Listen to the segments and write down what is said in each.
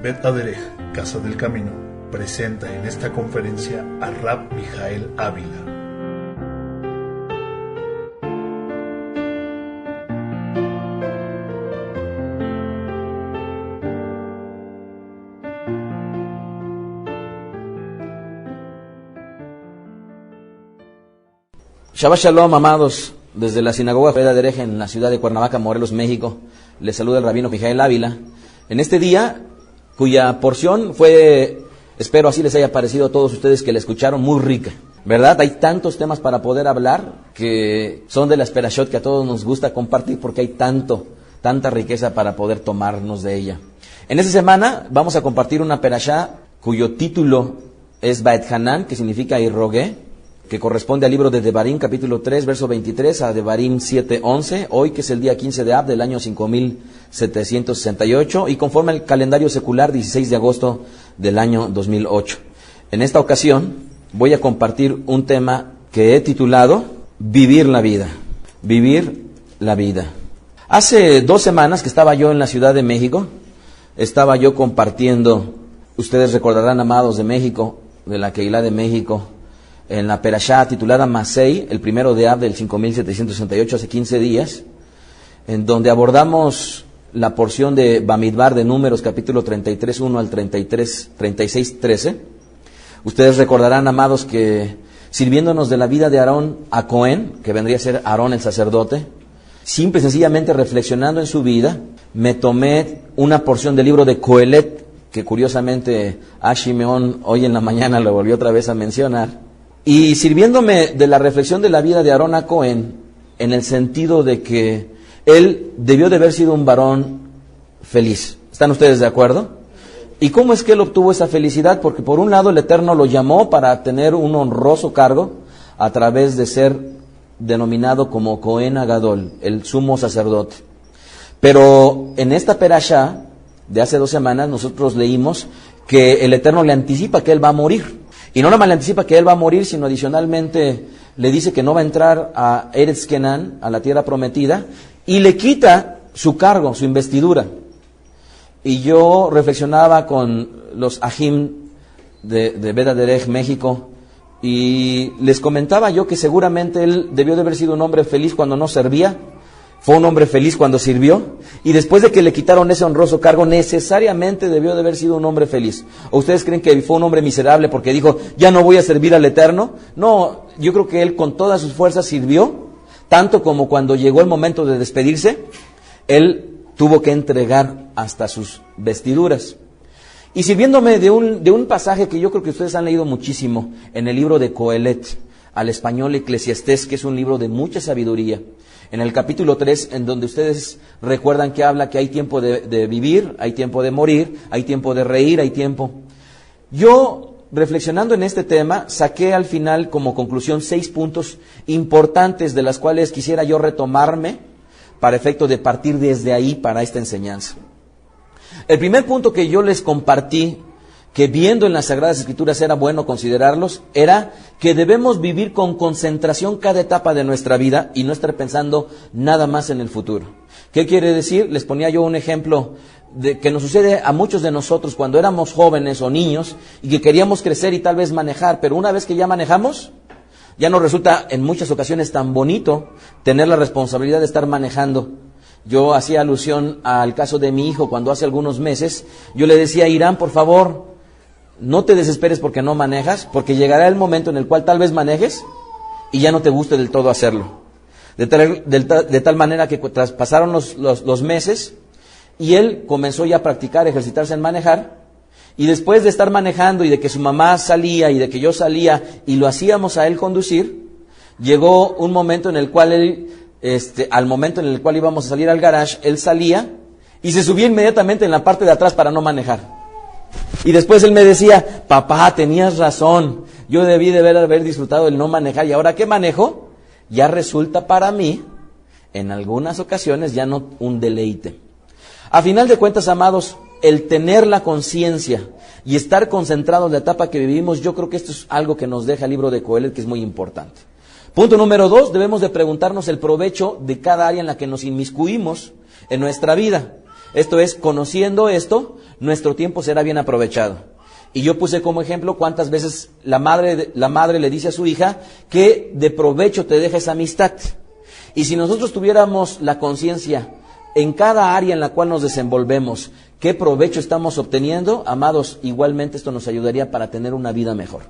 Bet Aderech, Casa del Camino, presenta en esta conferencia a Rab Mijael Ávila. Shabbat Shalom, amados, desde la sinagoga Bet Aderech en la ciudad de Cuernavaca, Morelos, México. Les saluda el rabino Mijael Ávila. En este día, cuya porción fue, espero así les haya parecido a todos ustedes que la escucharon, muy rica, ¿verdad? Hay tantos temas para poder hablar que son de las perashot que a todos nos gusta compartir porque hay tanta riqueza para poder tomarnos de ella. En esta semana vamos a compartir una perashá cuyo título es Baet Hanan, que significa y rogué, que corresponde al libro de Devarim, capítulo 3, verso 23, a Devarim 7, 11, hoy que es el día 15 de Ab del año 5768, y conforme al calendario secular, 16 de agosto del año 2008. En esta ocasión voy a compartir un tema que he titulado Vivir la vida. Vivir la vida. Hace 2 semanas que estaba yo en la Ciudad de México, estaba yo compartiendo, ustedes recordarán, amados de México, de la Keilah de México, en la perashá titulada Masei, el primero de Ab del 5768, hace 15 días, en donde abordamos la porción de Bamidbar de Números, capítulo 33, 1 al 36, 13. Ustedes recordarán, amados, que sirviéndonos de la vida de Aarón a Cohen, que vendría a ser Aarón el sacerdote, simple y sencillamente reflexionando en su vida, me tomé una porción del libro de Coelet, que curiosamente Ashimeón hoy en la mañana lo volvió otra vez a mencionar, y sirviéndome de la reflexión de la vida de Aarón a Cohen, en el sentido de que él debió de haber sido un varón feliz. ¿Están ustedes de acuerdo? ¿Y cómo es que él obtuvo esa felicidad? Porque por un lado el Eterno lo llamó para tener un honroso cargo a través de ser denominado como Cohen Agadol, el sumo sacerdote. Pero en esta perashá de hace 2 semanas nosotros leímos que el Eterno le anticipa que él va a morir. Y no nada más le anticipa que él va a morir, sino adicionalmente le dice que no va a entrar a Eretz Kenán, a la tierra prometida, y le quita su cargo, su investidura. Y yo reflexionaba con los Ajim de Bet Aderech, México, y les comentaba yo que seguramente él debió de haber sido un hombre feliz cuando no servía, fue un hombre feliz cuando sirvió, y después de que le quitaron ese honroso cargo, necesariamente debió de haber sido un hombre feliz. ¿O ustedes creen que fue un hombre miserable porque dijo, ya no voy a servir al Eterno? No, yo creo que él con todas sus fuerzas sirvió, tanto como cuando llegó el momento de despedirse, él tuvo que entregar hasta sus vestiduras. Y sirviéndome de un pasaje que yo creo que ustedes han leído muchísimo, en el libro de Coelet, al español Eclesiastés, que es un libro de mucha sabiduría, en el capítulo 3, en donde ustedes recuerdan que habla que hay tiempo de vivir, hay tiempo de morir, hay tiempo de reír, hay tiempo. Yo, reflexionando en este tema, saqué al final como conclusión 6 puntos importantes de las cuales quisiera yo retomarme para efecto de partir desde ahí para esta enseñanza. El primer punto que yo les compartí, que viendo en las Sagradas Escrituras era bueno considerarlos, era que debemos vivir con concentración cada etapa de nuestra vida y no estar pensando nada más en el futuro. ¿Qué quiere decir? Les ponía yo un ejemplo de que nos sucede a muchos de nosotros cuando éramos jóvenes o niños y que queríamos crecer y tal vez manejar, pero una vez que ya manejamos, ya nos resulta en muchas ocasiones tan bonito tener la responsabilidad de estar manejando. Yo hacía alusión al caso de mi hijo cuando hace algunos meses, yo le decía, Irán, por favor, no te desesperes porque no manejas, porque llegará el momento en el cual tal vez manejes y ya no te guste del todo hacerlo. De tal manera que pasaron los meses y él comenzó ya a practicar, ejercitarse en manejar, y después de estar manejando y de que su mamá salía y de que yo salía y lo hacíamos a él conducir, llegó un momento en el cual él, al momento en el cual íbamos a salir al garage, él salía y se subía inmediatamente en la parte de atrás para no manejar. Y después él me decía, papá, tenías razón, yo debí de haber disfrutado el no manejar, y ahora que manejo, ya resulta para mí, en algunas ocasiones, ya no un deleite. A final de cuentas, amados, el tener la conciencia y estar concentrados en la etapa que vivimos, yo creo que esto es algo que nos deja el libro de Coelet, que es muy importante. Punto número 2, debemos de preguntarnos el provecho de cada área en la que nos inmiscuimos en nuestra vida. Esto es, conociendo esto, nuestro tiempo será bien aprovechado. Y yo puse como ejemplo cuántas veces la madre le dice a su hija que de provecho te deja esa amistad. Y si nosotros tuviéramos la conciencia en cada área en la cual nos desenvolvemos, qué provecho estamos obteniendo, amados, igualmente esto nos ayudaría para tener una vida mejor.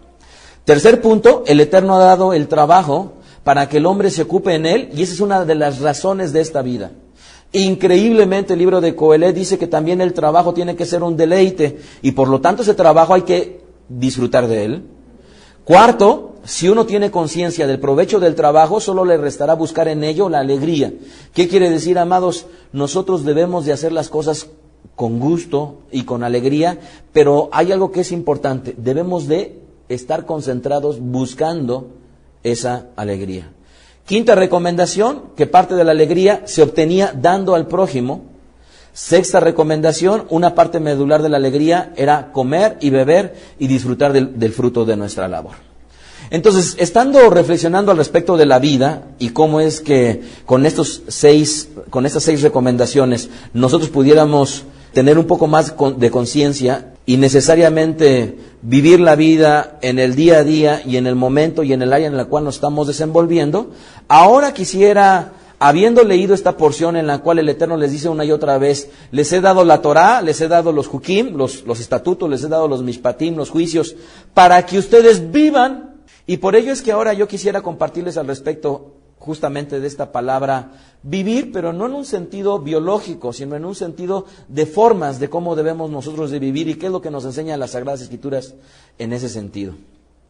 Tercer punto, el Eterno ha dado el trabajo para que el hombre se ocupe en él, y esa es una de las razones de esta vida. Increíblemente el libro de Coelet dice que también el trabajo tiene que ser un deleite, y por lo tanto ese trabajo hay que disfrutar de él. Cuarto, si uno tiene conciencia del provecho del trabajo, solo le restará buscar en ello la alegría. ¿Qué quiere decir, amados? Nosotros debemos de hacer las cosas con gusto y con alegría, pero hay algo que es importante, debemos de estar concentrados buscando esa alegría. Quinta recomendación, que parte de la alegría se obtenía dando al prójimo. Sexta recomendación, una parte medular de la alegría era comer y beber y disfrutar del fruto de nuestra labor. Entonces, estando reflexionando al respecto de la vida y cómo es que con estas 6 recomendaciones nosotros pudiéramos tener un poco más de conciencia y necesariamente vivir la vida en el día a día y en el momento y en el área en la cual nos estamos desenvolviendo, ahora quisiera, habiendo leído esta porción en la cual el Eterno les dice una y otra vez, les he dado la Torá, les he dado los Jukim, los estatutos, les he dado los Mishpatim, los juicios, para que ustedes vivan. Y por ello es que ahora yo quisiera compartirles al respecto justamente de esta palabra vivir, pero no en un sentido biológico, sino en un sentido de formas de cómo debemos nosotros de vivir y qué es lo que nos enseñan las Sagradas Escrituras en ese sentido.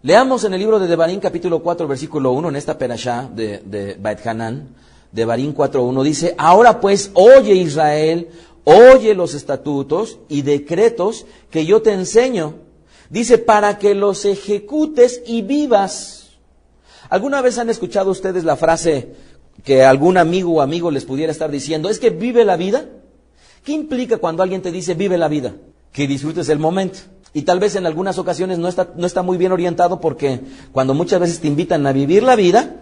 Leamos en el libro de Devarim capítulo 4 versículo 1, en esta perashá de Beit Hanan, Devarim 4:1, dice: ahora pues, oye Israel, oye los estatutos y decretos que yo te enseño. Dice, para que los ejecutes y vivas. ¿Alguna vez han escuchado ustedes la frase que algún amigo o amigo les pudiera estar diciendo, es que vive la vida? ¿Qué implica cuando alguien te dice vive la vida? Que disfrutes el momento. Y tal vez en algunas ocasiones no está muy bien orientado, porque cuando muchas veces te invitan a vivir la vida,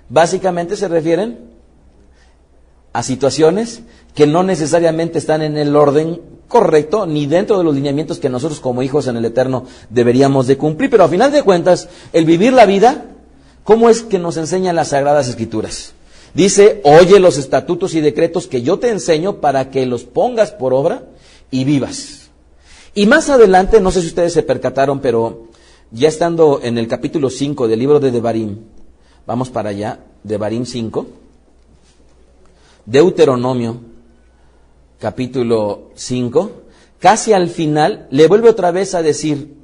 básicamente se refieren a situaciones que no necesariamente están en el orden correcto, ni dentro de los lineamientos que nosotros como hijos en el Eterno deberíamos de cumplir. Pero a final de cuentas, el vivir la vida, ¿cómo es que nos enseñan las Sagradas Escrituras? Dice, oye los estatutos y decretos que yo te enseño para que los pongas por obra y vivas. Y más adelante, no sé si ustedes se percataron, pero ya estando en el capítulo 5 del libro de Devarim, vamos para allá, Devarim 5, Deuteronomio, capítulo 5, casi al final, le vuelve otra vez a decir,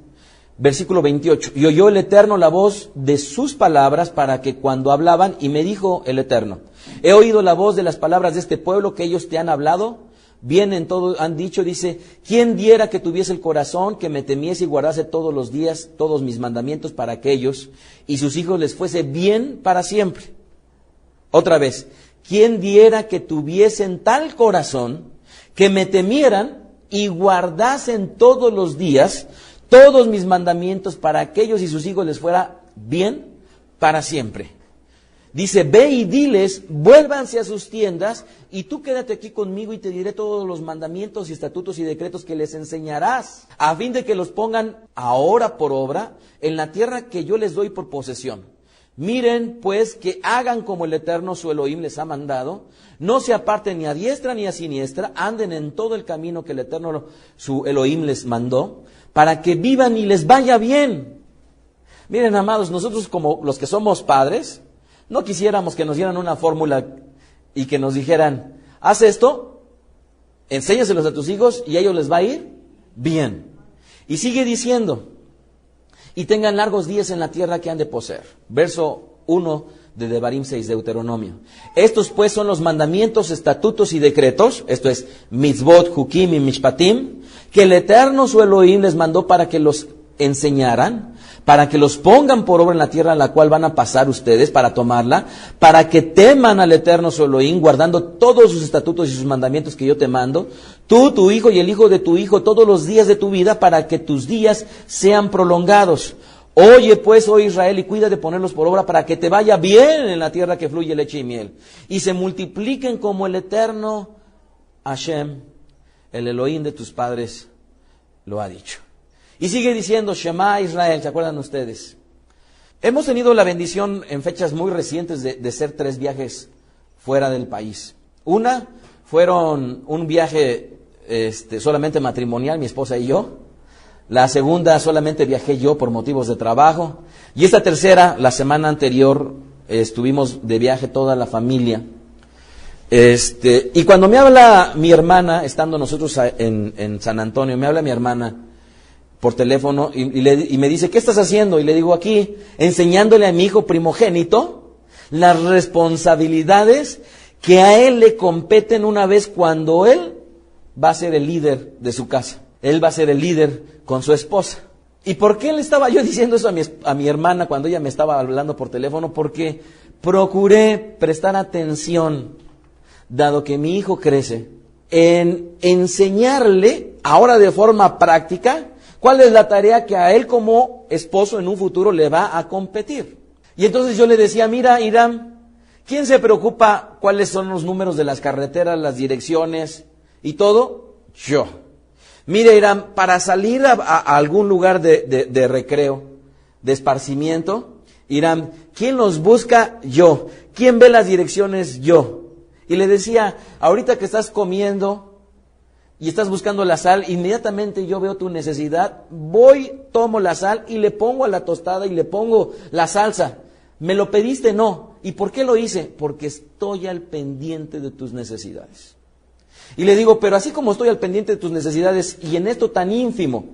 versículo 28, y oyó el Eterno la voz de sus palabras para que cuando hablaban, y me dijo el Eterno, he oído la voz de las palabras de este pueblo que ellos te han hablado, bien en todo han dicho, dice, ¿quién diera que tuviese el corazón, que me temiese y guardase todos los días, todos mis mandamientos para que ellos y sus hijos les fuese bien para siempre? Otra vez, ¿quién diera que tuviesen tal corazón, que me temieran y guardasen todos los días todos mis mandamientos para que ellos y sus hijos les fuera bien para siempre? Dice, ve y diles, vuélvanse a sus tiendas, y tú quédate aquí conmigo y te diré todos los mandamientos y estatutos y decretos que les enseñarás, a fin de que los pongan ahora por obra en la tierra que yo les doy por posesión. Miren, pues, que hagan como el Eterno su Elohim les ha mandado, no se aparten ni a diestra ni a siniestra, anden en todo el camino que el Eterno su Elohim les mandó, para que vivan y les vaya bien. Miren, amados, nosotros como los que somos padres, no quisiéramos que nos dieran una fórmula y que nos dijeran, haz esto, enséñaselos a tus hijos y a ellos les va a ir bien. Y sigue diciendo, y tengan largos días en la tierra que han de poseer. Verso 1 de Devarim 6, Deuteronomio. Estos pues son los mandamientos, estatutos y decretos, esto es, mitzvot, jukim y mishpatim, que el Eterno su Elohim les mandó para que los enseñaran, para que los pongan por obra en la tierra en la cual van a pasar ustedes para tomarla, para que teman al Eterno su Elohim, guardando todos sus estatutos y sus mandamientos que yo te mando, tú, tu hijo y el hijo de tu hijo, todos los días de tu vida, para que tus días sean prolongados. Oye pues, oh Israel, y cuida de ponerlos por obra para que te vaya bien en la tierra que fluye leche y miel, y se multipliquen como el Eterno Hashem el Elohim de tus padres lo ha dicho. Y sigue diciendo, Shema Israel, ¿se acuerdan ustedes? Hemos tenido la bendición en fechas muy recientes de hacer 3 viajes fuera del país. Una, fueron un viaje solamente matrimonial, mi esposa y yo. La segunda, solamente viajé yo por motivos de trabajo. Y esta tercera, la semana anterior, estuvimos de viaje toda la familia. Y cuando me habla mi hermana, estando nosotros en San Antonio, me habla mi hermana por teléfono y me dice, ¿qué estás haciendo? Y le digo, aquí, enseñándole a mi hijo primogénito las responsabilidades que a él le competen una vez cuando él va a ser el líder de su casa. Él va a ser el líder con su esposa. ¿Y por qué le estaba yo diciendo eso a mi hermana cuando ella me estaba hablando por teléfono? Porque procuré prestar atención, dado que mi hijo crece, en enseñarle, ahora de forma práctica, cuál es la tarea que a él como esposo en un futuro le va a competir. Y entonces yo le decía, mira, Irán, ¿quién se preocupa cuáles son los números de las carreteras, las direcciones y todo? Yo. Mira, Irán, para salir a algún lugar de recreo, de esparcimiento, Irán, ¿quién los busca? Yo. ¿Quién ve las direcciones? Yo. Y le decía, ahorita que estás comiendo y estás buscando la sal, inmediatamente yo veo tu necesidad, voy, tomo la sal y le pongo a la tostada y le pongo la salsa. ¿Me lo pediste? No. ¿Y por qué lo hice? Porque estoy al pendiente de tus necesidades. Y le digo, pero así como estoy al pendiente de tus necesidades y en esto tan ínfimo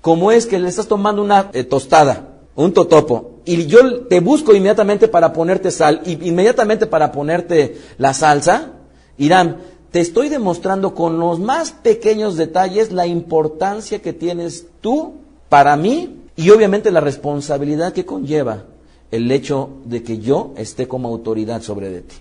como es que le estás tomando una tostada, un totopo, y yo te busco inmediatamente para ponerte sal y inmediatamente para ponerte la salsa, Irán, te estoy demostrando con los más pequeños detalles la importancia que tienes tú para mí y obviamente la responsabilidad que conlleva el hecho de que yo esté como autoridad sobre de ti.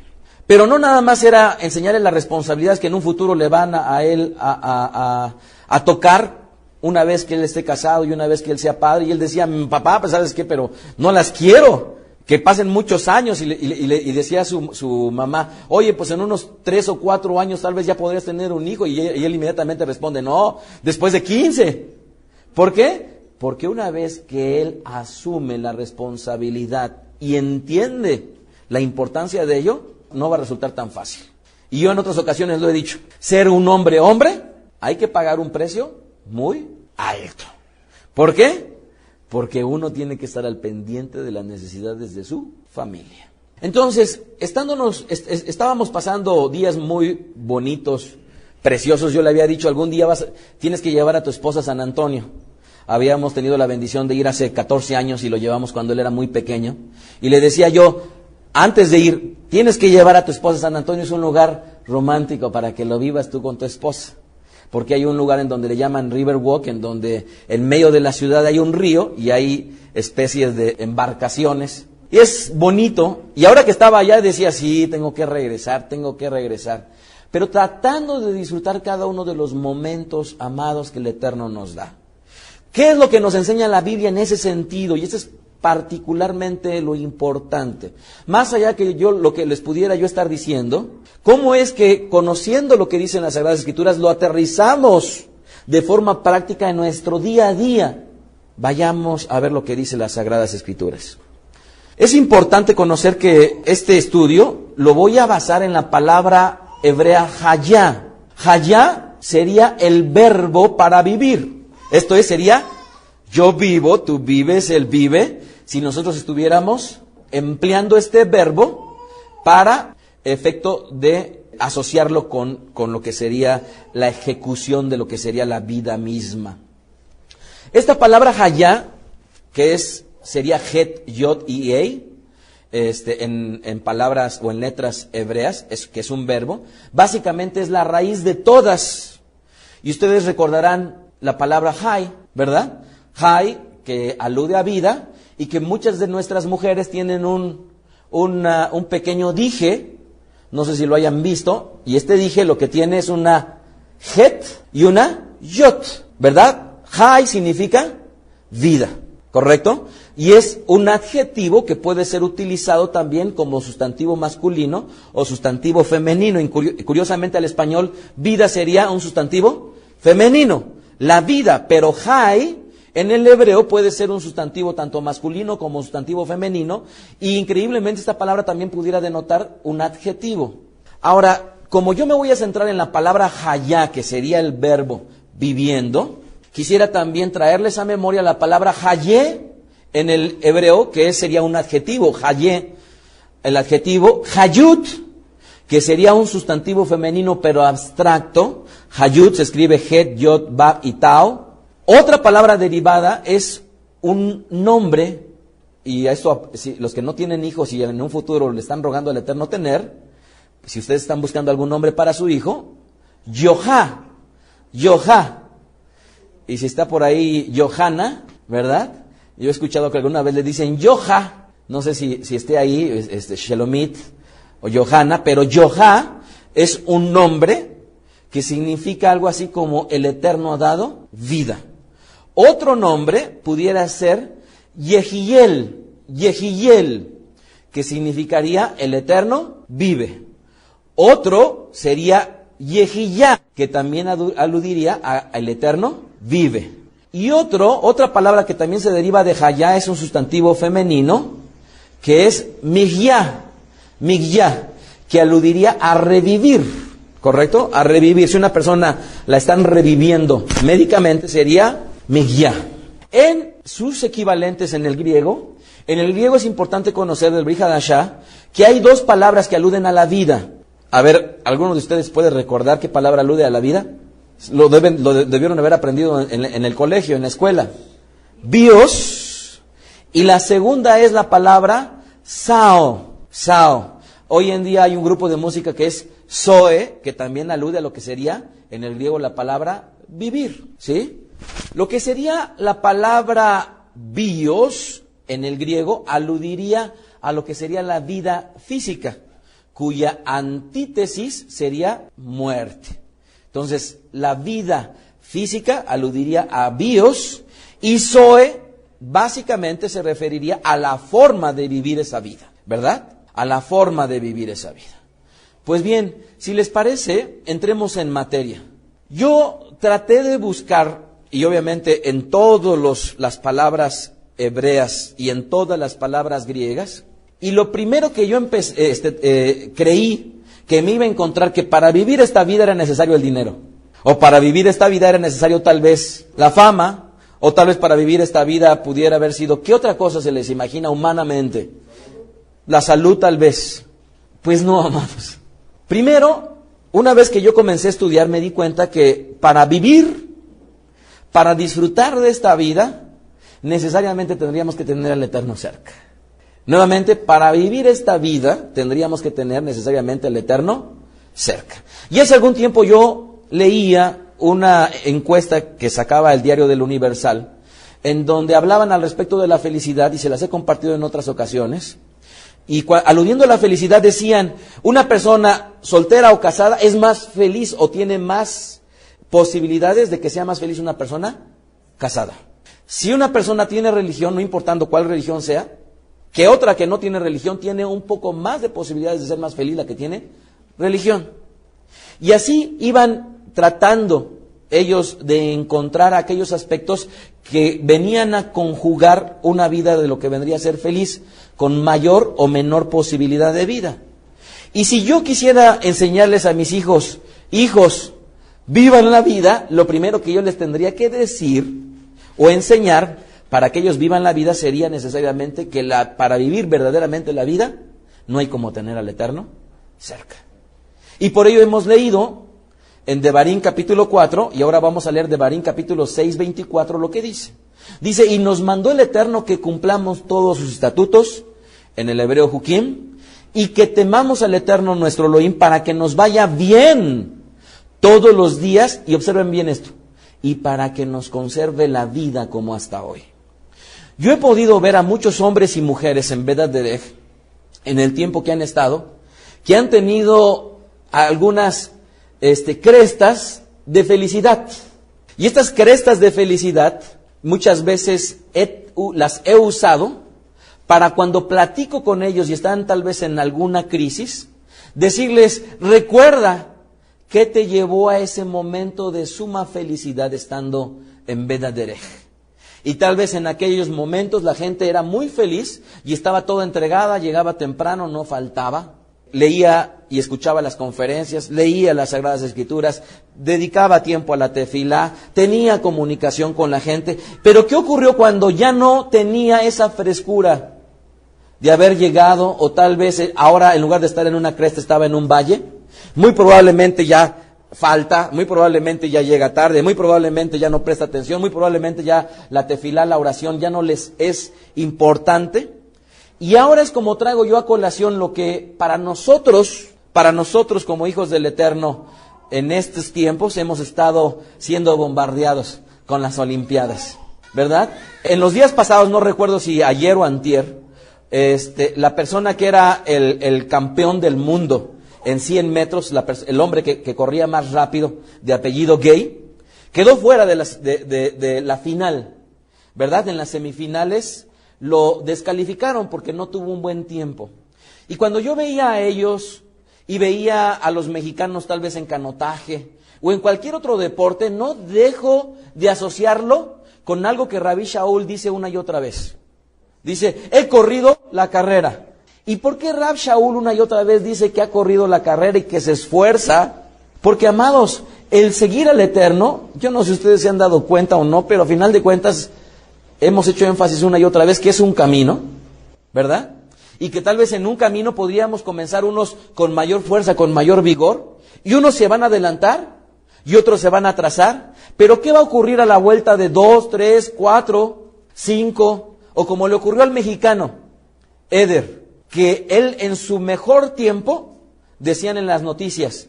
Pero no nada más era enseñarle las responsabilidades que en un futuro le van a él a tocar una vez que él esté casado y una vez que él sea padre. Y él decía, papá, pues ¿sabes qué? Pero no las quiero, que pasen muchos años. Y decía su mamá, oye, pues en unos 3 o 4 años tal vez ya podrías tener un hijo. Y él inmediatamente responde, no, después de 15. ¿Por qué? Porque una vez que él asume la responsabilidad y entiende la importancia de ello, no va a resultar tan fácil. Y yo en otras ocasiones lo he dicho, ser un hombre, hay que pagar un precio muy alto. ¿Por qué? Porque uno tiene que estar al pendiente de las necesidades de su familia. Entonces, estábamos pasando días muy bonitos, preciosos. Yo le había dicho, algún día tienes que llevar a tu esposa a San Antonio. Habíamos tenido la bendición de ir hace 14 años y lo llevamos cuando él era muy pequeño. Y le decía yo, antes de ir, tienes que llevar a tu esposa a San Antonio, es un lugar romántico para que lo vivas tú con tu esposa. Porque hay un lugar en donde le llaman River Walk, en donde en medio de la ciudad hay un río y hay especies de embarcaciones. Y es bonito. Y ahora que estaba allá decía, sí, tengo que regresar. Pero tratando de disfrutar cada uno de los momentos amados que el Eterno nos da. ¿Qué es lo que nos enseña la Biblia en ese sentido? Y eso es particularmente lo importante. Más allá que lo que les pudiera yo estar diciendo, ¿cómo es que conociendo lo que dicen las Sagradas Escrituras lo aterrizamos de forma práctica en nuestro día a día? Vayamos a ver lo que dicen las Sagradas Escrituras. Es importante conocer que este estudio lo voy a basar en la palabra hebrea hayá. Hayá sería el verbo para vivir. Esto es, sería yo vivo, tú vives, él vive. Si nosotros estuviéramos empleando este verbo para efecto de asociarlo con lo que sería la ejecución de lo que sería la vida misma. Esta palabra hayá, que sería het, yod y ei, en palabras o en letras hebreas, que es un verbo, básicamente es la raíz de todas. Y ustedes recordarán la palabra hay, ¿verdad? Hay, que alude a vida, y que muchas de nuestras mujeres tienen un pequeño dije, no sé si lo hayan visto, y este dije lo que tiene es una het y una yot, ¿verdad? Hay significa vida, ¿correcto? Y es un adjetivo que puede ser utilizado también como sustantivo masculino o sustantivo femenino. Y curiosamente al español, vida sería un sustantivo femenino, la vida, pero Jai en el hebreo puede ser un sustantivo tanto masculino como sustantivo femenino, y increíblemente esta palabra también pudiera denotar un adjetivo. Ahora, como yo me voy a centrar en la palabra hayá, que sería el verbo viviendo, quisiera también traerles a memoria la palabra hayé en el hebreo, que sería un adjetivo, hayé, el adjetivo hayut, que sería un sustantivo femenino pero abstracto. Hayut se escribe het, yod, bab y tau. Otra palabra derivada es un nombre, y a esto, si los que no tienen hijos y en un futuro le están rogando al Eterno tener, si ustedes están buscando algún nombre para su hijo, Yohá, Yohá. Y si está por ahí Johanna, ¿verdad? Yo he escuchado que alguna vez le dicen Yohá, no sé si esté ahí, Shelomit o Johanna, pero Yohá es un nombre que significa algo así como el Eterno ha dado vida. Otro nombre pudiera ser Yehiel, Yehiel, que significaría el Eterno vive. Otro sería Yehiyá, que también aludiría al Eterno vive. Y otra palabra que también se deriva de Hayá es un sustantivo femenino, que es Migyá, Migyá, que aludiría a revivir, ¿correcto? A revivir. Si una persona la están reviviendo médicamente, sería Migyá. En sus equivalentes en el griego es importante conocer del Brit Hadashah que hay dos palabras que aluden a la vida. A ver, ¿alguno de ustedes puede recordar qué palabra alude a la vida? Lo debieron haber aprendido en el colegio, en la escuela. Bios. Y la segunda es la palabra sao, sao. Hoy en día hay un grupo de música que es Zoe, que también alude a lo que sería en el griego la palabra vivir, ¿sí? Lo que sería la palabra bios en el griego aludiría a lo que sería la vida física, cuya antítesis sería muerte. Entonces, la vida física aludiría a bios, y Zoe básicamente se referiría a la forma de vivir esa vida, ¿verdad? A la forma de vivir esa vida. Pues bien, si les parece, entremos en materia. Yo traté de buscar, y obviamente en todas las palabras hebreas y en todas las palabras griegas, y lo primero que yo creí que me iba a encontrar que para vivir esta vida era necesario el dinero, o para vivir esta vida era necesario tal vez la fama, o tal vez para vivir esta vida pudiera haber sido, ¿qué otra cosa se les imagina humanamente? La salud tal vez. Pues no, amados. Primero, una vez que yo comencé a estudiar, me di cuenta que para vivir, para disfrutar de esta vida, necesariamente tendríamos que tener al Eterno cerca. Nuevamente, para vivir esta vida, tendríamos que tener necesariamente al Eterno cerca. Y hace algún tiempo yo leía una encuesta que sacaba el diario del Universal, en donde hablaban al respecto de la felicidad, y se las he compartido en otras ocasiones. Y aludiendo a la felicidad decían, una persona soltera o casada es más feliz o tiene más posibilidades de que sea más feliz una persona casada. Si una persona tiene religión, no importando cuál religión sea, que otra que no tiene religión tiene un poco más de posibilidades de ser más feliz la que tiene religión. Y así iban tratando ellos de encontrar aquellos aspectos que venían a conjugar una vida de lo que vendría a ser feliz, con mayor o menor posibilidad de vida. Y si yo quisiera enseñarles a mis hijos, vivan la vida, lo primero que yo les tendría que decir o enseñar para que ellos vivan la vida sería necesariamente que para vivir verdaderamente la vida no hay como tener al Eterno cerca. Y por ello hemos leído en Devarim capítulo 4, y ahora vamos a leer Devarim capítulo 6, 24, lo que dice. Dice, y nos mandó el Eterno que cumplamos todos sus estatutos, en el hebreo Jukim, y que temamos al Eterno nuestro Elohim para que nos vaya bien todos los días, y observen bien esto, y para que nos conserve la vida como hasta hoy. Yo he podido ver a muchos hombres y mujeres en Bet Derech, en el tiempo que han estado, que han tenido algunas crestas de felicidad. Y estas crestas de felicidad muchas veces las he usado para cuando platico con ellos y están tal vez en alguna crisis, decirles, recuerda ¿Qué te llevó a ese momento de suma felicidad estando en Beth Derech? Y tal vez en aquellos momentos la gente era muy feliz y estaba toda entregada, llegaba temprano, no faltaba. Leía y escuchaba las conferencias, leía las Sagradas Escrituras, dedicaba tiempo a la tefilá, tenía comunicación con la gente. Pero ¿qué ocurrió cuando ya no tenía esa frescura de haber llegado, o tal vez ahora en lugar de estar en una cresta estaba en un valle? Muy probablemente ya falta, muy probablemente ya llega tarde, muy probablemente ya no presta atención, muy probablemente ya la tefilá, la oración ya no les es importante. Y ahora es como traigo yo a colación lo que para nosotros como hijos del Eterno, en estos tiempos hemos estado siendo bombardeados con las Olimpiadas, ¿verdad? En los días pasados, no recuerdo si ayer o antier, la persona que era el campeón del mundo en 100 metros, el hombre que corría más rápido, de apellido Gay, quedó fuera de la final, ¿verdad? En las semifinales lo descalificaron porque no tuvo un buen tiempo. Y cuando yo veía a ellos y veía a los mexicanos tal vez en canotaje o en cualquier otro deporte, no dejo de asociarlo con algo que Rabbi Shaul dice una y otra vez. Dice, he corrido la carrera. ¿Y por qué Rab Shaul una y otra vez dice que ha corrido la carrera y que se esfuerza? Porque, amados, el seguir al Eterno, yo no sé si ustedes se han dado cuenta o no, pero a final de cuentas hemos hecho énfasis una y otra vez que es un camino, ¿verdad? Y que tal vez en un camino podríamos comenzar unos con mayor fuerza, con mayor vigor, y unos se van a adelantar y otros se van a atrasar. Pero ¿qué va a ocurrir a la vuelta de 2, 3, 4, 5, o como le ocurrió al mexicano, Eder, que él en su mejor tiempo, decían en las noticias,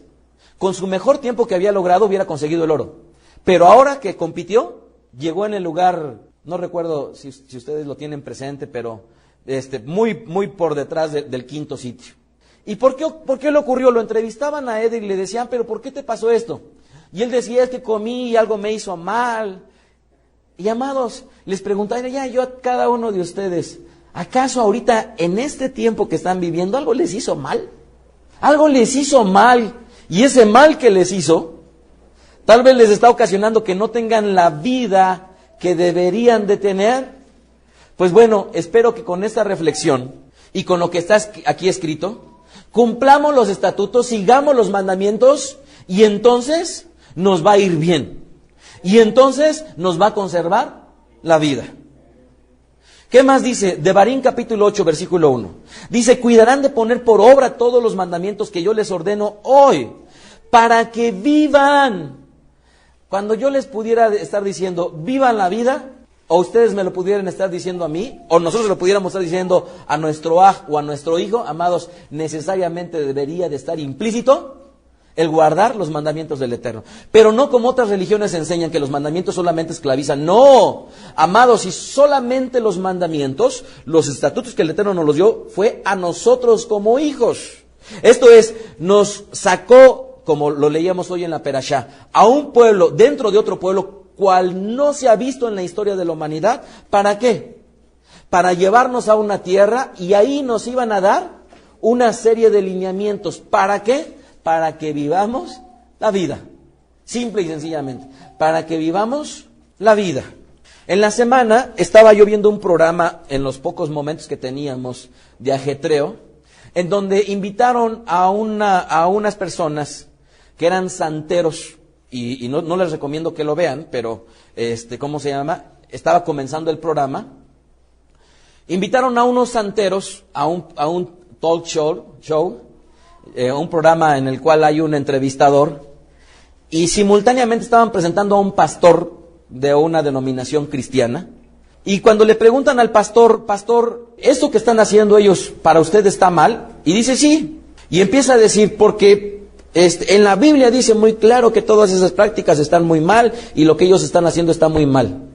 con su mejor tiempo que había logrado hubiera conseguido el oro. Pero ahora que compitió, llegó en el lugar, no recuerdo si ustedes lo tienen presente, pero muy por detrás del quinto sitio. ¿Y por qué le ocurrió? Lo entrevistaban a Eder y le decían, pero ¿por qué te pasó esto? Y él decía, es que comí y algo me hizo mal. Y amados, les preguntaría ya yo a cada uno de ustedes, ¿acaso ahorita en este tiempo que están viviendo algo les hizo mal? Algo les hizo mal, y ese mal que les hizo tal vez les está ocasionando que no tengan la vida que deberían de tener. Pues bueno, espero que con esta reflexión y con lo que está aquí escrito, cumplamos los estatutos, sigamos los mandamientos, y entonces nos va a ir bien. Y entonces nos va a conservar la vida. ¿Qué más dice? Devarim capítulo 8, versículo 1. Dice, cuidarán de poner por obra todos los mandamientos que yo les ordeno hoy, para que vivan. Cuando yo les pudiera estar diciendo, vivan la vida, o ustedes me lo pudieran estar diciendo a mí, o nosotros lo pudiéramos estar diciendo a nuestro aj o a nuestro hijo, amados, necesariamente debería de estar implícito el guardar los mandamientos del Eterno. Pero no como otras religiones enseñan que los mandamientos solamente esclavizan. No, amados, si solamente los mandamientos, los estatutos que el Eterno nos los dio, fue a nosotros como hijos. Esto es, nos sacó, como lo leíamos hoy en la Perashá, a un pueblo dentro de otro pueblo, cual no se ha visto en la historia de la humanidad. ¿Para qué? Para llevarnos a una tierra, y ahí nos iban a dar una serie de lineamientos. ¿Para qué? Para que vivamos la vida, simple y sencillamente, para que vivamos la vida. En la semana estaba yo viendo un programa, en los pocos momentos que teníamos de ajetreo, en donde invitaron a unas personas que eran santeros, y no les recomiendo que lo vean, pero, ¿cómo se llama? Estaba comenzando el programa. Invitaron a unos santeros a un talk show, un programa en el cual hay un entrevistador, y simultáneamente estaban presentando a un pastor de una denominación cristiana. Y cuando le preguntan al pastor, ¿esto que están haciendo ellos para usted está mal? Y dice sí, y empieza a decir, porque en la Biblia dice muy claro que todas esas prácticas están muy mal y lo que ellos están haciendo está muy mal.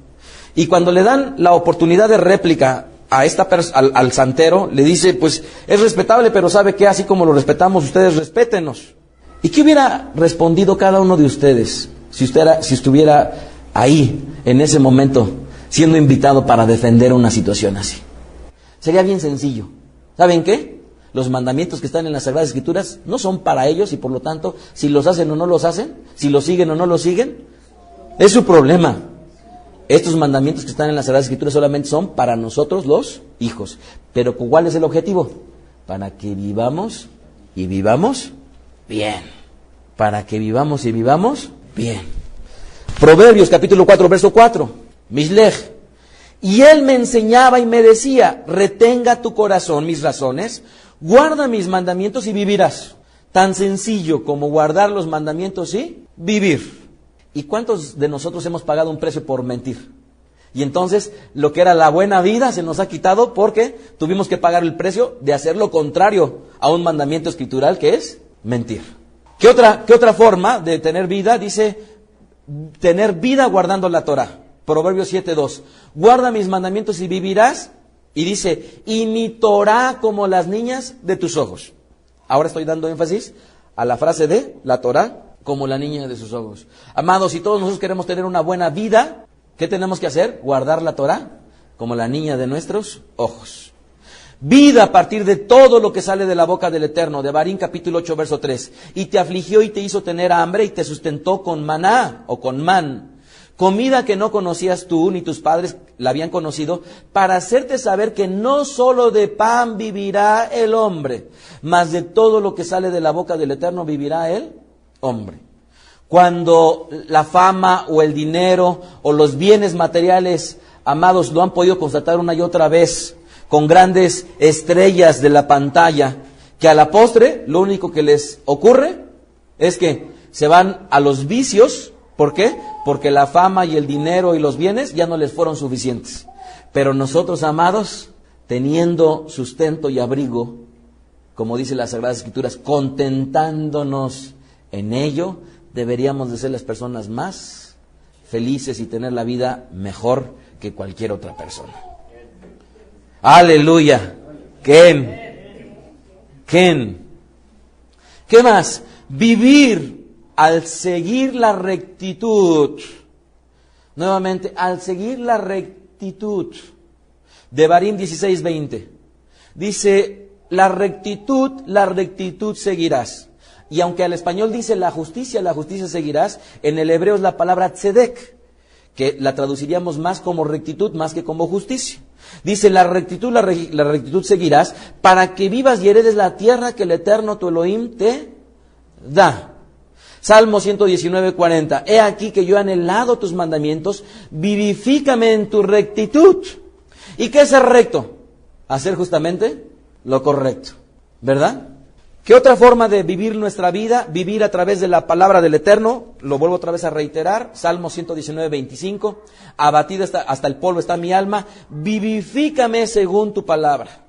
Y cuando le dan la oportunidad de réplica a al santero, le dice, pues es respetable, pero ¿sabe qué? Así como lo respetamos, ustedes respétenos. ¿Y qué hubiera respondido cada uno de ustedes si estuviera ahí, en ese momento, siendo invitado para defender una situación así? Sería bien sencillo. ¿Saben qué? los mandamientos que están en las Sagradas Escrituras no son para ellos y por lo tanto, si los hacen o no los hacen, si los siguen o no los siguen, es su problema. Estos mandamientos que están en las Sagradas Escrituras solamente son para nosotros los hijos. Pero ¿cuál es el objetivo? Para que vivamos y vivamos bien. Para que vivamos y vivamos bien. Proverbios capítulo 4, verso 4. Mishlech. Y él me enseñaba y me decía, retenga tu corazón mis razones, guarda mis mandamientos y vivirás. Tan sencillo como guardar los mandamientos y vivir. ¿Y cuántos de nosotros hemos pagado un precio por mentir? Y entonces lo que era la buena vida se nos ha quitado porque tuvimos que pagar el precio de hacer lo contrario a un mandamiento escritural que es mentir. ¿Qué otra forma de tener vida? Dice, tener vida guardando la Torah. Proverbios 7:2. Guarda mis mandamientos y vivirás. Y dice, y mi Torah como las niñas de tus ojos. Ahora estoy dando énfasis a la frase de la Torah como la niña de sus ojos. Amados, si todos nosotros queremos tener una buena vida, ¿qué tenemos que hacer? Guardar la Torah como la niña de nuestros ojos. Vida a partir de todo lo que sale de la boca del Eterno. Devarim capítulo 8, verso 3. Y te afligió y te hizo tener hambre y te sustentó con maná o con man. Comida que no conocías tú ni tus padres la habían conocido, para hacerte saber que no solo de pan vivirá el hombre, mas de todo lo que sale de la boca del Eterno vivirá el hombre. Cuando la fama o el dinero o los bienes materiales, amados, lo han podido constatar una y otra vez con grandes estrellas de la pantalla, que a la postre lo único que les ocurre es que se van a los vicios. ¿Por qué? Porque la fama y el dinero y los bienes ya no les fueron suficientes. Pero nosotros, amados, teniendo sustento y abrigo, como dice las Sagradas Escrituras, contentándonos en ello, deberíamos de ser las personas más felices y tener la vida mejor que cualquier otra persona. ¡Aleluya! ¿Qué más? Vivir al seguir la rectitud. Nuevamente, al seguir la rectitud. Devarim 16:20. Dice, la rectitud seguirás. Y aunque al español dice la justicia seguirás, en el hebreo es la palabra tzedek, que la traduciríamos más como rectitud, más que como justicia. Dice, la rectitud seguirás, para que vivas y heredes la tierra que el Eterno tu Elohim te da. Salmo 119:40. He aquí que yo he anhelado tus mandamientos, vivifícame en tu rectitud. ¿Y qué es ser recto? Hacer justamente lo correcto, ¿verdad? ¿Qué otra forma de vivir nuestra vida? Vivir a través de la palabra del Eterno. Lo vuelvo otra vez a reiterar. Salmo 119:25. Abatida hasta el polvo está mi alma. Vivifícame según tu palabra.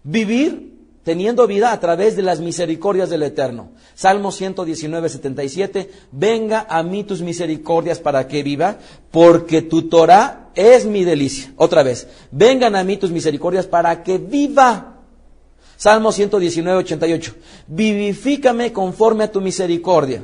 Vivir teniendo vida a través de las misericordias del Eterno. Salmo 119:77. Venga a mí tus misericordias para que viva, porque tu Torah es mi delicia. Otra vez. Vengan a mí tus misericordias para que viva. Salmo 119:88. Vivifícame conforme a tu misericordia.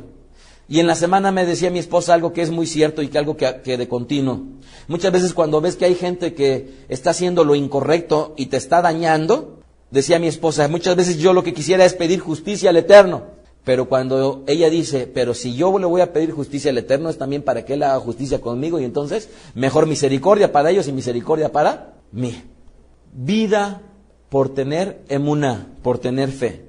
Y en la semana me decía mi esposa algo que es muy cierto y que algo que de continuo. Muchas veces cuando ves que hay gente que está haciendo lo incorrecto y te está dañando, decía mi esposa, muchas veces yo lo que quisiera es pedir justicia al Eterno. Pero cuando ella dice, pero si yo le voy a pedir justicia al Eterno, es también para que Él haga justicia conmigo, y entonces mejor misericordia para ellos y misericordia para mí. Vida por tener emuná, por tener fe.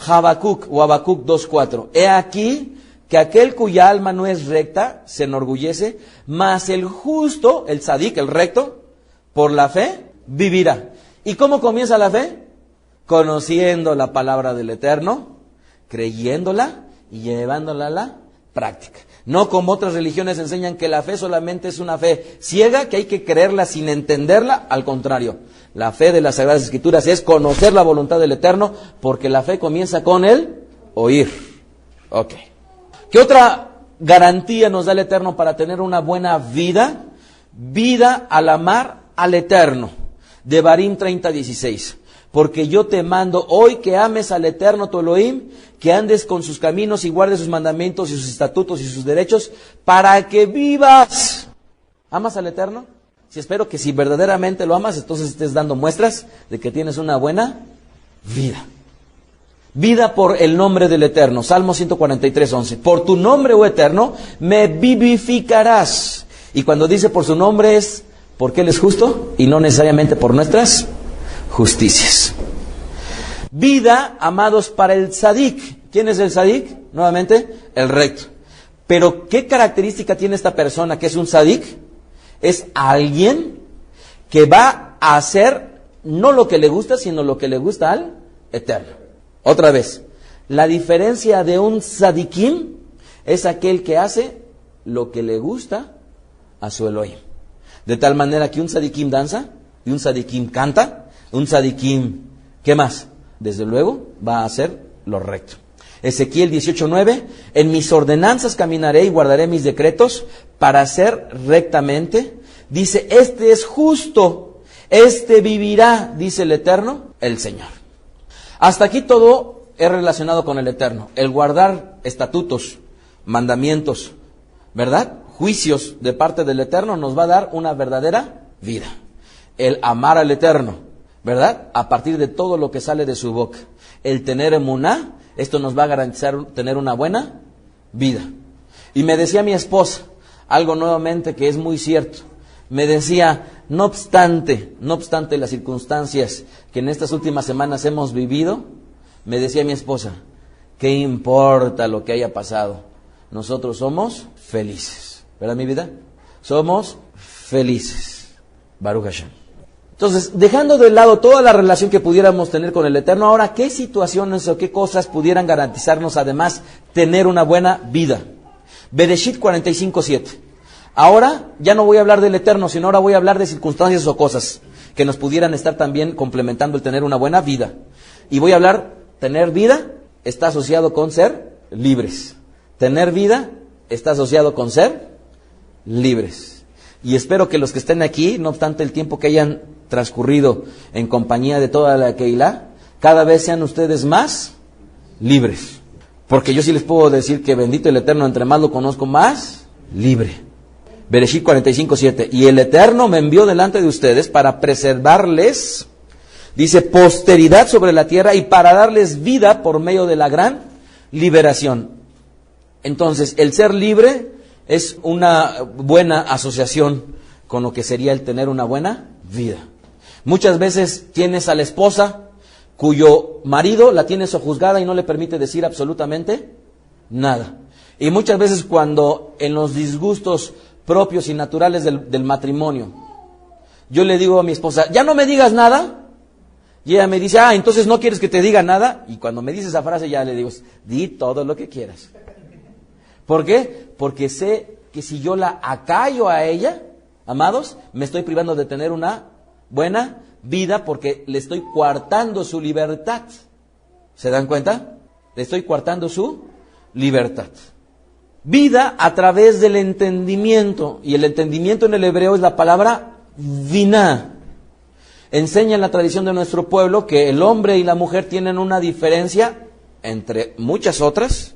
Habacuc 2:4. He aquí que aquel cuya alma no es recta se enorgullece, mas el justo, el tzadik, el recto, por la fe vivirá. ¿Y cómo comienza la fe? Conociendo la palabra del Eterno, creyéndola y llevándola a la práctica. No como otras religiones enseñan que la fe solamente es una fe ciega, que hay que creerla sin entenderla. Al contrario, la fe de las Sagradas Escrituras es conocer la voluntad del Eterno, porque la fe comienza con el oír. Ok. ¿Qué otra garantía nos da el Eterno para tener una buena vida? Vida al amar al Eterno. Devarim 30:16. Porque yo te mando hoy que ames al Eterno tu Elohim, que andes con sus caminos y guardes sus mandamientos y sus estatutos y sus derechos, para que vivas. ¿Amas al Eterno? Si espero que si verdaderamente lo amas, entonces estés dando muestras de que tienes una buena vida. Vida por el nombre del Eterno. Salmo 143:11. Por tu nombre, oh Eterno, me vivificarás. Y cuando dice por su nombre es porque Él es justo y no necesariamente por nuestras justicias. Vida, amados, para el tzadik. ¿Quién es el tzadik? Nuevamente, el recto. Pero ¿qué característica tiene esta persona que es un tzadik? Es alguien que va a hacer no lo que le gusta, sino lo que le gusta al Eterno. Otra vez, la diferencia de un tzadikim es aquel que hace lo que le gusta a su Elohim. De tal manera que un tzadikim danza, y un tzadikim canta, un tzadikim, ¿qué más? Desde luego va a hacer lo recto. Ezequiel 18:9, en mis ordenanzas caminaré y guardaré mis decretos para hacer rectamente. Dice, este es justo, este vivirá, dice el Eterno, el Señor. Hasta aquí todo es relacionado con el Eterno. El guardar estatutos, mandamientos, ¿verdad? Juicios de parte del Eterno nos va a dar una verdadera vida. El amar al Eterno, ¿verdad? A partir de todo lo que sale de su boca. El tener emuná, esto nos va a garantizar tener una buena vida. Y me decía mi esposa, algo nuevamente que es muy cierto. Me decía, no obstante las circunstancias que en estas últimas semanas hemos vivido, me decía mi esposa, ¿qué importa lo que haya pasado? Nosotros somos felices. ¿Verdad, mi vida? Somos felices. Baruch Hashem. Entonces, dejando de lado toda la relación que pudiéramos tener con el Eterno, ahora, ¿qué situaciones o qué cosas pudieran garantizarnos además tener una buena vida? Bereshit 45:7. Ahora ya no voy a hablar del Eterno, sino ahora voy a hablar de circunstancias o cosas que nos pudieran estar también complementando el tener una buena vida. Y voy a hablar, tener vida está asociado con ser libres. Tener vida está asociado con ser libres. Y espero que los que estén aquí, no obstante el tiempo que hayan transcurrido en compañía de toda la Keilah, cada vez sean ustedes más libres. Porque yo sí les puedo decir que bendito el Eterno, entre más lo conozco, más libre. Bereshit 45:7. Y el Eterno me envió delante de ustedes para preservarles, dice, posteridad sobre la tierra y para darles vida por medio de la gran liberación. Entonces, el ser libre es una buena asociación con lo que sería el tener una buena vida. Muchas veces tienes a la esposa cuyo marido la tiene sojuzgada y no le permite decir absolutamente nada. Y muchas veces cuando en los disgustos propios y naturales del matrimonio, yo le digo a mi esposa, ya no me digas nada, y ella me dice, entonces no quieres que te diga nada, y cuando me dice esa frase ya le digo, di todo lo que quieras. ¿Por qué? Porque sé que si yo la acallo a ella, amados, me estoy privando de tener una buena vida porque le estoy coartando su libertad. ¿Se dan cuenta? Le estoy coartando su libertad. Vida a través del entendimiento. Y el entendimiento en el hebreo es la palabra biná. Enseña en la tradición de nuestro pueblo que el hombre y la mujer tienen una diferencia entre muchas otras.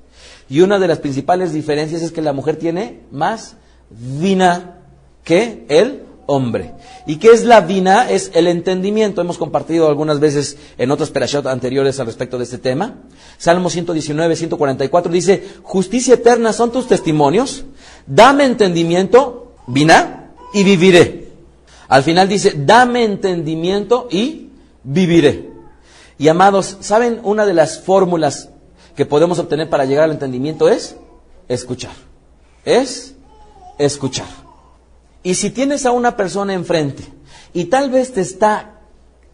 Y una de las principales diferencias es que la mujer tiene más biná que el hombre. ¿Y qué es la biná? Es el entendimiento. Hemos compartido algunas veces en otras perashot anteriores al respecto de este tema. Salmo 119, 144 dice, justicia eterna son tus testimonios, dame entendimiento, biná, y viviré. Al final dice, dame entendimiento y viviré. Y amados, ¿saben? Una de las fórmulas que podemos obtener para llegar al entendimiento es escuchar. Es escuchar. Y si tienes a una persona enfrente y tal vez te está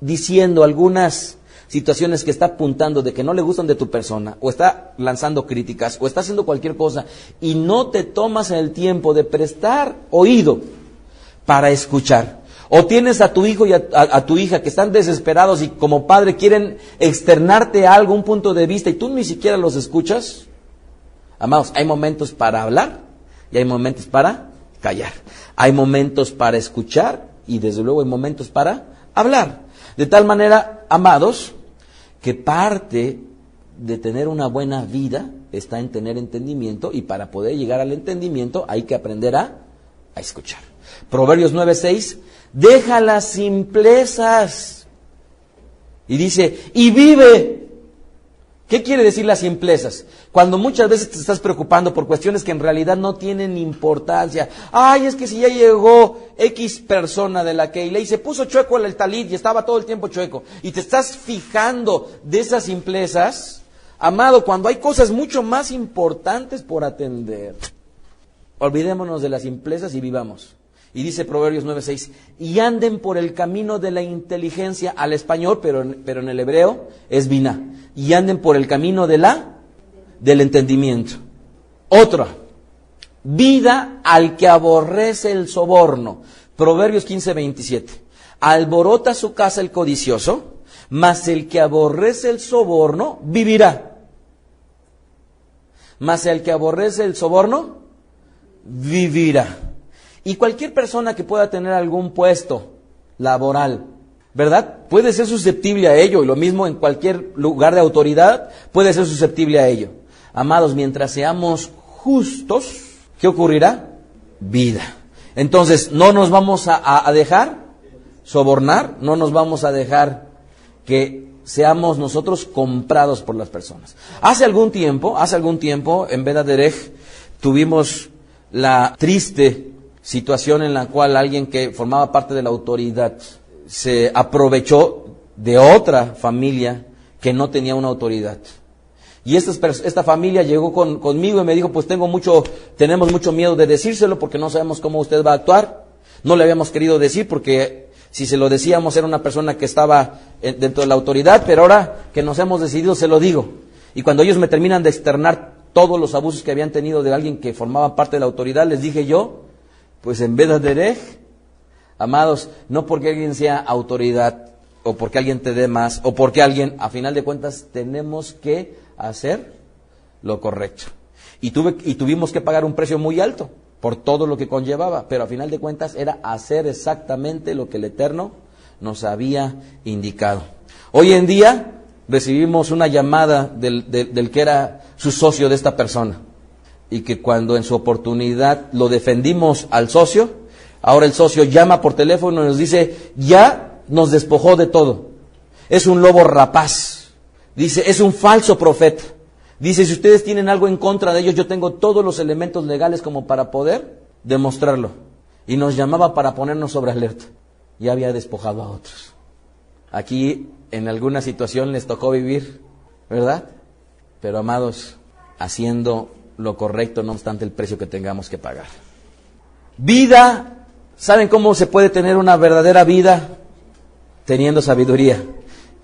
diciendo algunas situaciones que está apuntando de que no le gustan de tu persona, o está lanzando críticas, o está haciendo cualquier cosa, y no te tomas el tiempo de prestar oído para escuchar, o tienes a tu hijo y a tu hija que están desesperados y como padre quieren externarte algo, un punto de vista, y tú ni siquiera los escuchas, amados, hay momentos para hablar y hay momentos para callar. Hay momentos para escuchar y desde luego hay momentos para hablar. De tal manera, amados, que parte de tener una buena vida está en tener entendimiento, y para poder llegar al entendimiento hay que aprender a escuchar. Proverbios 9:6, deja las simplezas y dice, y vive. ¿Qué quiere decir las simplezas? Cuando muchas veces te estás preocupando por cuestiones que en realidad no tienen importancia. Ay, es que si ya llegó X persona de la que y se puso chueco el talit y estaba todo el tiempo chueco. Y te estás fijando de esas simplezas. Amado, cuando hay cosas mucho más importantes por atender. Olvidémonos de las simplezas y vivamos. Y dice Proverbios 9:6, y anden por el camino de la inteligencia, al español, pero en el hebreo es biná. Y anden por el camino del entendimiento. Otra, vida al que aborrece el soborno. Proverbios 15:27, alborota su casa el codicioso, mas el que aborrece el soborno vivirá. Mas el que aborrece el soborno vivirá. Y cualquier persona que pueda tener algún puesto laboral, ¿verdad? Puede ser susceptible a ello, y lo mismo en cualquier lugar de autoridad, puede ser susceptible a ello. Amados, mientras seamos justos, ¿qué ocurrirá? Vida. Entonces, no nos vamos a dejar sobornar, no nos vamos a dejar que seamos nosotros comprados por las personas. Hace algún tiempo, en Beda Derech, tuvimos la triste situación en la cual alguien que formaba parte de la autoridad se aprovechó de otra familia que no tenía una autoridad. Y esta familia llegó conmigo y me dijo, pues tenemos mucho miedo de decírselo porque no sabemos cómo usted va a actuar. No le habíamos querido decir porque si se lo decíamos era una persona que estaba dentro de la autoridad, pero ahora que nos hemos decidido se lo digo. Y cuando ellos me terminan de externar todos los abusos que habían tenido de alguien que formaba parte de la autoridad, les dije yo, pues en Beda Derech, amados, no porque alguien sea autoridad, o porque alguien te dé más, o porque alguien, a final de cuentas, tenemos que hacer lo correcto. Y tuvimos que pagar un precio muy alto por todo lo que conllevaba, pero a final de cuentas era hacer exactamente lo que el Eterno nos había indicado. Hoy en día recibimos una llamada del que era su socio de esta persona, y que cuando en su oportunidad lo defendimos al socio, ahora el socio llama por teléfono y nos dice, ya nos despojó de todo. Es un lobo rapaz. Dice, es un falso profeta. Dice, si ustedes tienen algo en contra de ellos, yo tengo todos los elementos legales como para poder demostrarlo. Y nos llamaba para ponernos sobre alerta. Ya había despojado a otros. Aquí en alguna situación les tocó vivir, ¿verdad? Pero amados, haciendo lo correcto, no obstante el precio que tengamos que pagar. Vida, ¿saben cómo se puede tener una verdadera vida? Teniendo sabiduría.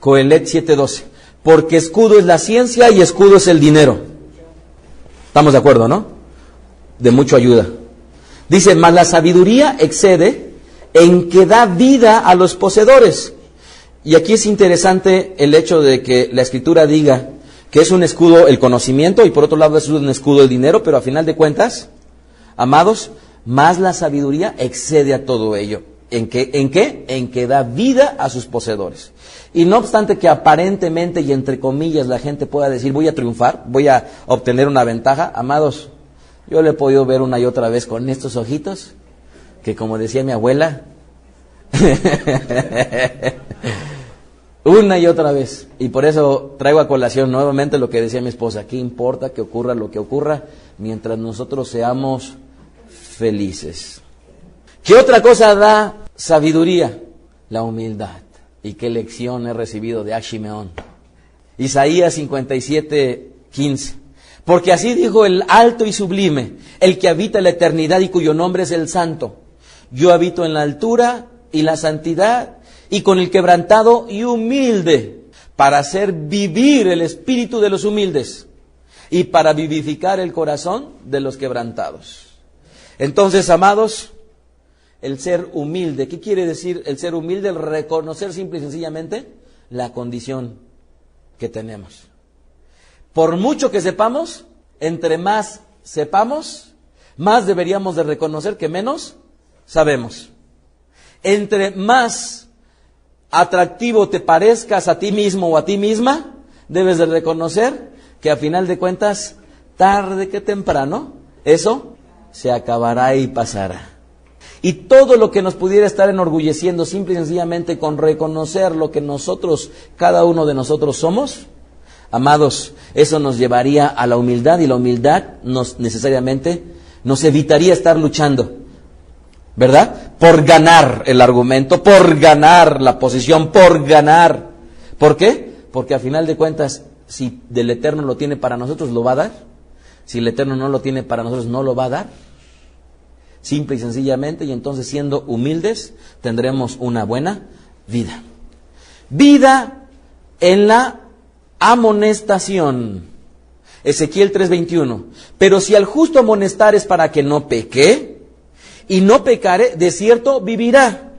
Coelet 7:12. Porque escudo es la ciencia y escudo es el dinero. Estamos de acuerdo, ¿no? De mucha ayuda. Dice, mas la sabiduría excede en que da vida a los poseedores. Y aquí es interesante el hecho de que la Escritura diga que es un escudo el conocimiento y por otro lado es un escudo el dinero, pero a final de cuentas, amados, más la sabiduría excede a todo ello. ¿En qué? En que da vida a sus poseedores. Y no obstante que aparentemente y entre comillas la gente pueda decir voy a triunfar, voy a obtener una ventaja, amados, yo le he podido ver una y otra vez con estos ojitos, que como decía mi abuela, una y otra vez. Y por eso traigo a colación nuevamente lo que decía mi esposa. ¿Qué importa que ocurra lo que ocurra mientras nosotros seamos felices? ¿Qué otra cosa da sabiduría? La humildad. ¿Y qué lección he recibido de Ashimeón? Isaías 57:15. Porque así dijo el alto y sublime, el que habita la eternidad y cuyo nombre es el Santo. Yo habito en la altura y la santidad y con el quebrantado y humilde, para hacer vivir el espíritu de los humildes y para vivificar el corazón de los quebrantados. Entonces, amados, el ser humilde, ¿qué quiere decir el ser humilde? El reconocer simple y sencillamente la condición que tenemos. Por mucho que sepamos, entre más sepamos, más deberíamos de reconocer que menos sabemos. Entre más atractivo te parezcas a ti mismo o a ti misma, debes de reconocer que a final de cuentas, tarde que temprano, eso se acabará y pasará. Y todo lo que nos pudiera estar enorgulleciendo simple y sencillamente con reconocer lo que nosotros, cada uno de nosotros somos, Amados, eso nos llevaría a la humildad, y la humildad necesariamente nos evitaría estar luchando, ¿verdad? Por ganar el argumento, por ganar la posición, por ganar. ¿Por qué? Porque a final de cuentas, si del Eterno lo tiene para nosotros, lo va a dar. Si el Eterno no lo tiene para nosotros, no lo va a dar. Simple y sencillamente, y entonces siendo humildes, tendremos una buena vida. Vida en la amonestación. Ezequiel 3:21. Pero si al justo amonestar es para que no peque, y no pecare, de cierto vivirá.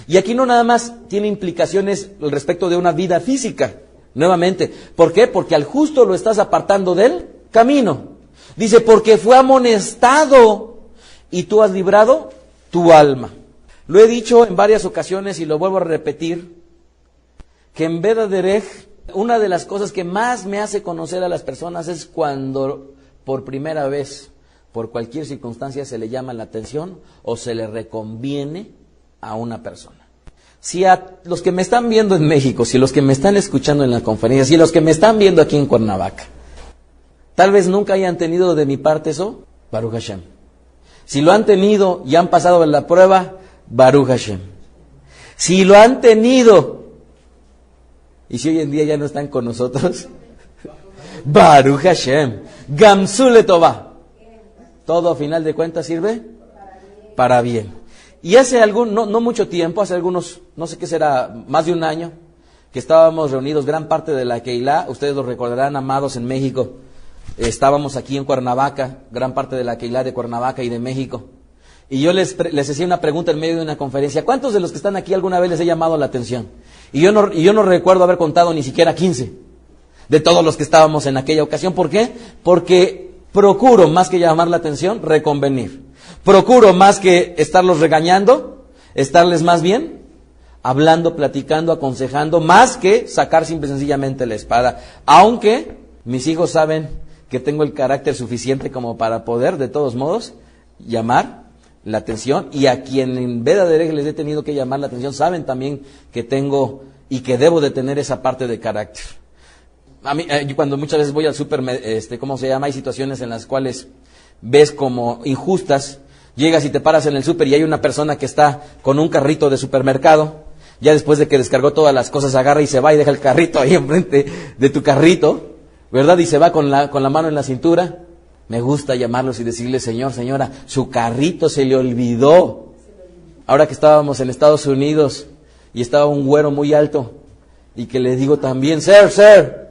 Y aquí no nada más tiene implicaciones respecto de una vida física. Nuevamente, ¿por qué? Porque al justo lo estás apartando del camino. Dice, porque fue amonestado y tú has librado tu alma. Lo he dicho en varias ocasiones y lo vuelvo a repetir, que en Veda Derech, una de las cosas que más me hace conocer a las personas es cuando por primera vez, por cualquier circunstancia, se le llama la atención o se le reconviene a una persona. Si a los que me están viendo en México, si los que me están escuchando en la conferencia, si los que me están viendo aquí en Cuernavaca, tal vez nunca hayan tenido de mi parte eso, Baruch Hashem. Si lo han tenido y han pasado en la prueba, Baruch Hashem. Si lo han tenido, y si hoy en día ya no están con nosotros, Baruch Hashem. Gamzu letová. Todo a final de cuentas sirve para bien. Y hace no mucho tiempo, hace algunos, no sé qué será, más de un año, que estábamos reunidos, gran parte de la Keilah, ustedes lo recordarán, amados, en México. Estábamos aquí en Cuernavaca, gran parte de la Keilah de Cuernavaca y de México. Y yo les hacía una pregunta en medio de una conferencia. ¿Cuántos de los que están aquí alguna vez les he llamado la atención? Y yo no recuerdo haber contado ni siquiera 15 de todos los que estábamos en aquella ocasión. ¿Por qué? Porque procuro, más que llamar la atención, reconvenir. Procuro, más que estarlos regañando, estarles más bien hablando, platicando, aconsejando, más que sacar simple y sencillamente la espada. Aunque mis hijos saben que tengo el carácter suficiente como para poder, de todos modos, llamar la atención, y a quien en Veda Derech les he tenido que llamar la atención, saben también que tengo y que debo de tener esa parte de carácter. A mí, yo cuando muchas veces voy al súper, hay situaciones en las cuales ves como injustas, llegas y te paras en el súper y hay una persona que está con un carrito de supermercado, ya después de que descargó todas las cosas, agarra y se va y deja el carrito ahí enfrente de tu carrito, ¿verdad? Y se va con la mano en la cintura. Me gusta llamarlos y decirles, señor, señora, su carrito se le olvidó. Ahora que estábamos en Estados Unidos y estaba un güero muy alto y que le digo también, sir,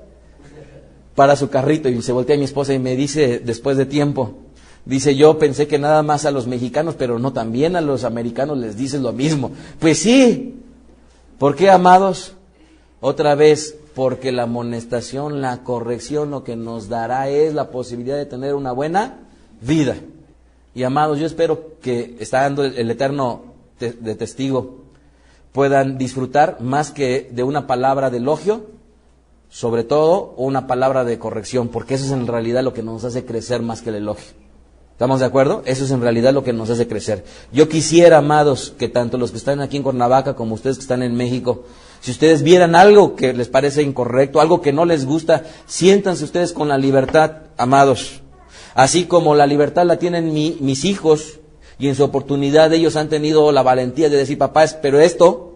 para su carrito, y se voltea a mi esposa y me dice, después de tiempo, dice, yo pensé que nada más a los mexicanos, pero no, también a los americanos les dices lo mismo. Pues sí. ¿Por qué, amados? Otra vez, porque la amonestación, la corrección, lo que nos dará es la posibilidad de tener una buena vida. Y amados, yo espero que, estando el Eterno de testigo, puedan disfrutar más que de una palabra de elogio, sobre todo una palabra de corrección, porque eso es en realidad lo que nos hace crecer más que el elogio. ¿Estamos de acuerdo? Eso es en realidad lo que nos hace crecer. Yo quisiera, amados, que tanto los que están aquí en Cuernavaca como ustedes que están en México, si ustedes vieran algo que les parece incorrecto, algo que no les gusta, siéntanse ustedes con la libertad, amados. Así como la libertad la tienen mis hijos, y en su oportunidad ellos han tenido la valentía de decir, papá, pero esto,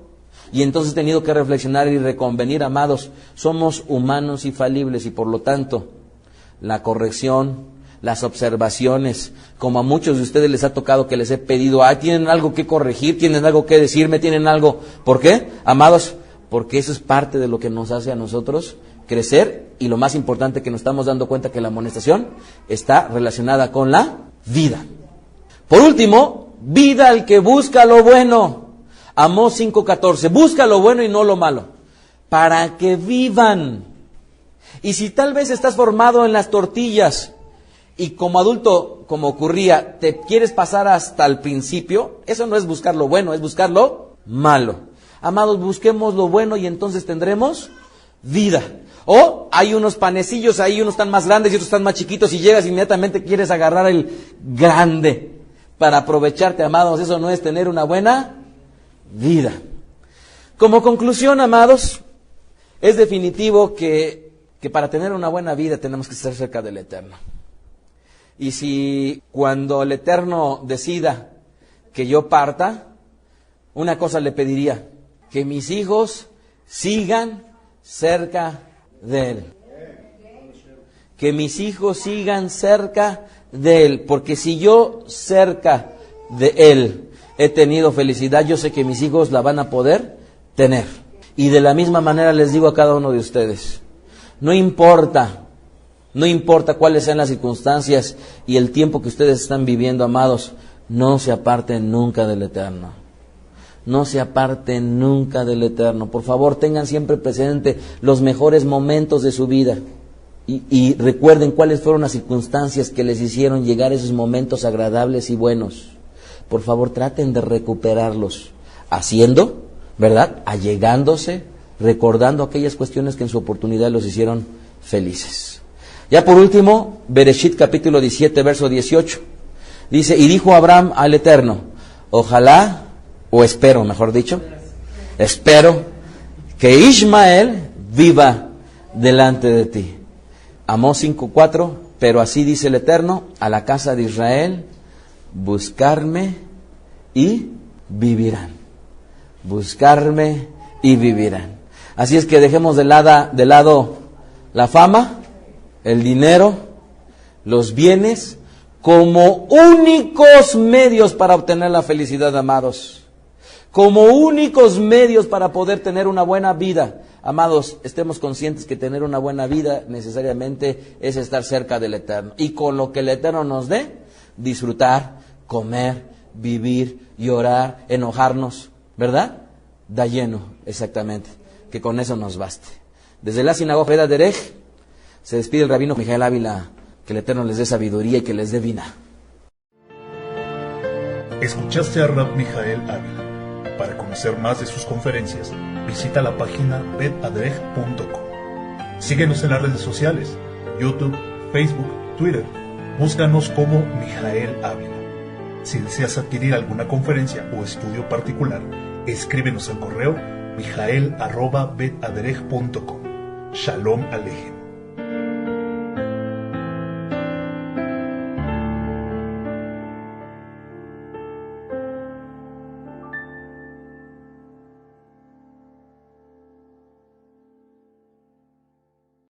y entonces he tenido que reflexionar y reconvenir, amados. Somos humanos y falibles, y por lo tanto, la corrección, las observaciones, como a muchos de ustedes les ha tocado que les he pedido, tienen algo que corregir, tienen algo que decirme, tienen algo. ¿Por qué, amados? Porque eso es parte de lo que nos hace a nosotros crecer, y lo más importante, que nos estamos dando cuenta que la amonestación está relacionada con la vida. Por último, vida al que busca lo bueno. Amós 5:14, busca lo bueno y no lo malo, para que vivan. Y si tal vez estás formado en las tortillas, y como adulto, como ocurría, te quieres pasar hasta el principio, eso no es buscar lo bueno, es buscar lo malo. Amados, busquemos lo bueno y entonces tendremos vida. O hay unos panecillos ahí, unos están más grandes y otros están más chiquitos, y llegas inmediatamente quieres agarrar el grande para aprovecharte, amados. Eso no es tener una buena vida. Como conclusión, amados, es definitivo que que para tener una buena vida tenemos que estar cerca del Eterno. Y si cuando el Eterno decida que yo parta, una cosa le pediría: que mis hijos sigan cerca de Él. Que mis hijos sigan cerca de Él, porque si yo cerca de Él he tenido felicidad, yo sé que mis hijos la van a poder tener. Y de la misma manera les digo a cada uno de ustedes, no importa cuáles sean las circunstancias y el tiempo que ustedes están viviendo, amados, no se aparten nunca del Eterno. No se aparten nunca del Eterno. Por favor, tengan siempre presente los mejores momentos de su vida. Y recuerden cuáles fueron las circunstancias que les hicieron llegar a esos momentos agradables y buenos. Por favor, traten de recuperarlos. Haciendo, ¿verdad? Allegándose, recordando aquellas cuestiones que en su oportunidad los hicieron felices. Ya por último, Bereshit capítulo 17, verso 18. Dice, y dijo Abraham al Eterno, ojalá, o espero, mejor dicho, espero que Ismael viva delante de ti. Amós 5:4, pero así dice el Eterno, a la casa de Israel, buscarme y vivirán. Buscarme y vivirán. Así es que dejemos de lado la fama, el dinero, los bienes, como únicos medios para obtener la felicidad, amados. Como únicos medios para poder tener una buena vida. Amados, estemos conscientes que tener una buena vida necesariamente es estar cerca del Eterno. Y con lo que el Eterno nos dé, disfrutar, comer, vivir, llorar, enojarnos, ¿verdad? Da lleno, exactamente. Que con eso nos baste. Desde la sinagoga Bet Aderech se despide el rabino Mijael Ávila. Que el Eterno les dé sabiduría y que les dé vida. Escuchaste a Rab Mijael Ávila. Para conocer más de sus conferencias, visita la página betaderech.com. Síguenos en las redes sociales, YouTube, Facebook, Twitter. Búscanos como Mijael Ávila. Si deseas adquirir alguna conferencia o estudio particular, escríbenos al correo mijael@betaderech.com. Shalom Alejem.